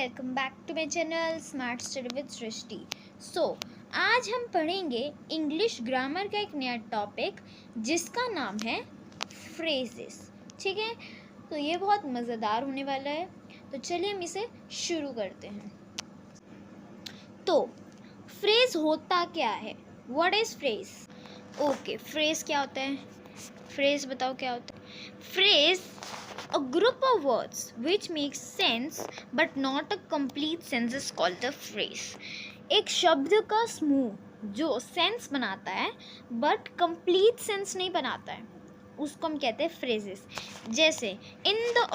Welcome back to my channel smart study with Srishti. आज हम पढ़ेंगे इंग्लिश ग्रामर का एक नया टॉपिक जिसका नाम है फ्रेजेस। ठीक है, तो ये बहुत मज़ेदार होने वाला है, तो चलिए हम इसे शुरू करते हैं। तो फ्रेज होता क्या है? What is phrase? Okay, phrase क्या होता है? फ्रेज बताओ क्या होता है? Phrase a group of words which makes sense but not a complete sense is called the phrase. एक शब्द का समूह जो सेंस बनाता है बट कंप्लीट सेंस नहीं बनाता है, उसको हम कहते हैं फ्रेजेस। जैसे इन द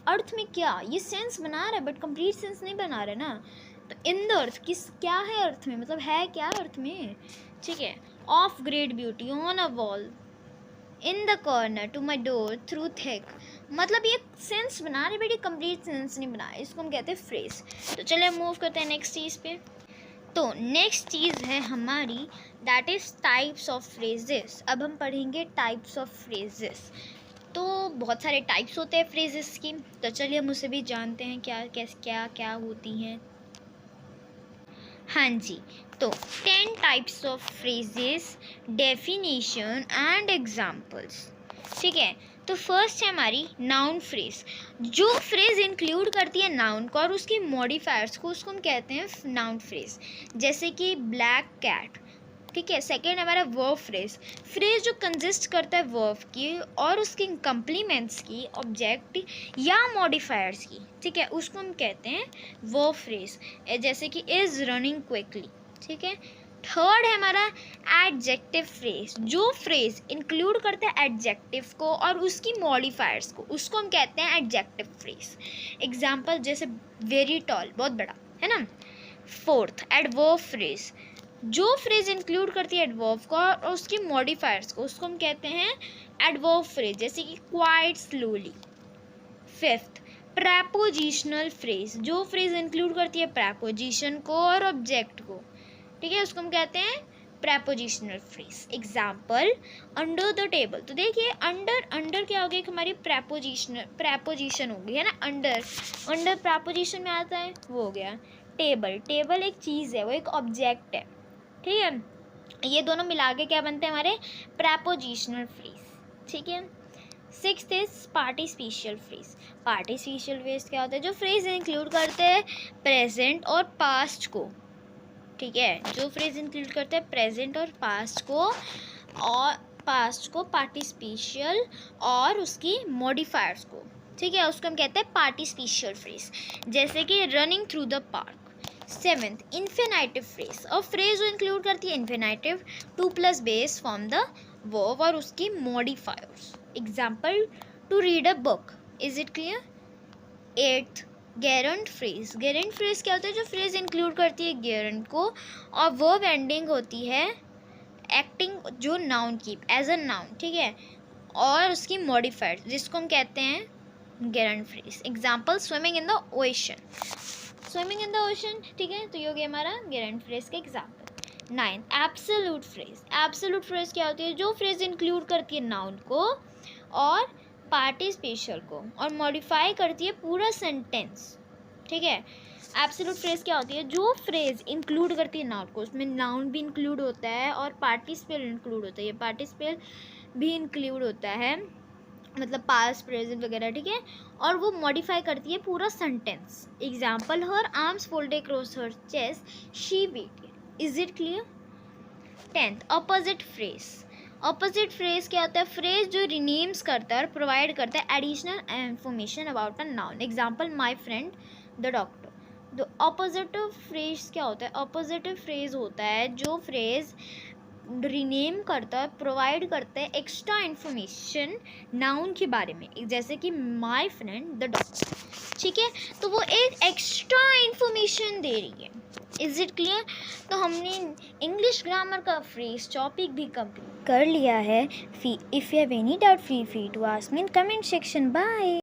अर्थ में क्या, ये सेंस बना रहा है बट कंप्लीट सेंस नहीं बना रहा है ना। तो इन द अर्थ क्या है अर्थ में, मतलब है क्या अर्थ में। ठीक है, of great beauty on a wall in the corner to my door through thick, मतलब ये सेंस बना रहे बेटी, कंप्लीट सेंस नहीं बना, इसको हम कहते हैं फ्रेज। तो चलिए मूव करते हैं नेक्स्ट चीज़ पे। तो नेक्स्ट चीज़ है हमारी that is types of phrases. अब हम पढ़ेंगे टाइप्स ऑफ फ्रेजेस। तो बहुत सारे टाइप्स होते हैं फ्रेजेस की, तो चलिए हम उसे भी जानते हैं क्या क्या क्या होती हैं। हाँ जी, तो 10 types of phrases, definition and examples. ठीक है, तो फर्स्ट है हमारी नाउन फ्रेज। जो फ्रेज इंक्लूड करती है नाउन को और उसकी मॉडिफायर्स को, उसको हम कहते हैं नाउन फ्रेज। जैसे कि ब्लैक कैट। ठीक है, सेकेंड हमारा वर्ब फ्रेज। फ्रेज जो कंसिस्ट करता है वर्ब की और उसके कंप्लीमेंट्स की, ऑब्जेक्ट या मॉडिफायर्स की। ठीक है, उसको हम कहते हैं वर्ब फ्रेज। जैसे कि इज़ रनिंग क्विकली। ठीक है, थर्ड है हमारा एडजेक्टिव फ्रेज। जो फ्रेज इंक्लूड करता है एडजेक्टिव को और उसकी मॉडिफायर्स को, उसको हम कहते हैं एडजेक्टिव फ्रेज। एग्जाम्पल जैसे वेरी टॉल, बहुत बड़ा है ना। Fourth adverb phrase. जो फ्रेज इंक्लूड करती है एडवर्ब को और उसकी मॉडिफायर्स को, उसको हम कहते हैं एडवर्ब फ्रेज। जैसे कि quite slowly. Fifth prepositional phrase. जो फ्रेज इंक्लूड करती है प्रेपोजिशन को और ऑब्जेक्ट को, ठीक है, उसको हम कहते हैं prepositional phrase. Example under the table. तो देखिए अंडर क्या हो गया, हमारी प्रेपोजिशन हो गई है ना। अंडर प्रेपोजिशन में आता है, वो हो गया। टेबल एक चीज़ है, वो एक ऑब्जेक्ट है। ठीक है, ये दोनों मिला के क्या बनते हैं हमारे प्रेपोजिशनल फ्रेज। ठीक है, सिक्स्थ इज पार्टिसिपियल फ्रेज। पार्टिसिपियल फ्रेज क्या होता है? जो फ्रेज इंक्लूड करते हैं प्रेजेंट और पास्ट को। ठीक है, जो फ्रेज इंक्लूड करते हैं प्रेजेंट और पास्ट को पार्टिसिपियल और उसकी मॉडिफायर्स को। ठीक है, उसको हम कहते हैं पार्टिसिपियल फ्रेज। जैसे कि running through the park. Seventh infinitive phrase. और फ्रेज जो इंक्लूड करती है infinitive, to plus base form the verb और उसकी modifiers. Example to read a book. Is it clear? Eighth gerund phrase. Gerund phrase क्या होता है? जो फ्रेज इंक्लूड करती है गेरेंट को और वर्ब एंडिंग होती है एक्टिंग जो नाउन की एज अ नाउन। ठीक है, और उसकी मॉडिफायर, जिसको हम कहते हैं gerund phrase. Example swimming in the ocean. Swimming in the ocean. ठीक है, तो ये हो गया हमारा गेरेंट फ्रेज का example. Ninth absolute phrase. Absolute phrase क्या होती है? जो फ्रेज इंक्लूड करती है नाउन को और पार्टिसिपियल को और मॉडिफाई करती है पूरा सेंटेंस। ठीक है, एब्सोल्यूट फ्रेज क्या होती है? जो फ्रेज इंक्लूड करती है नाउन को, उसमें नाउन भी इंक्लूड होता है और पार्टिसिपल इंक्लूड होता है। ये पार्टिसिपल भी इंक्लूड होता है, मतलब पास्ट प्रेजेंट वगैरह। ठीक है, और वो मॉडिफाई करती है पूरा sentence. Example her arms folded across her chest she weighted. Is it clear? Tenth opposite phrase. Opposite phrase क्या होता है? फ्रेज जो रिनेम्स करता है और प्रोवाइड करता है additional information about a noun. Example my friend the doctor. तो अपोजिटिव फ्रेज क्या होता है? अपोजिटिव फ्रेज होता है जो फ्रेज रिनेम करता है, प्रोवाइड करता है एक्स्ट्रा इन्फॉर्मेशन नाउन के बारे में। जैसे कि माई फ्रेंड द डॉक्टर। ठीक है, तो वो एक एक्स्ट्रा इन्फॉर्मेशन दे रही है। Is it clear? तो हमने इंग्लिश ग्रामर का फ्रेज टॉपिक भी कंप्लीट कर लिया है। If you have any doubt free to ask me in comment section. Bye.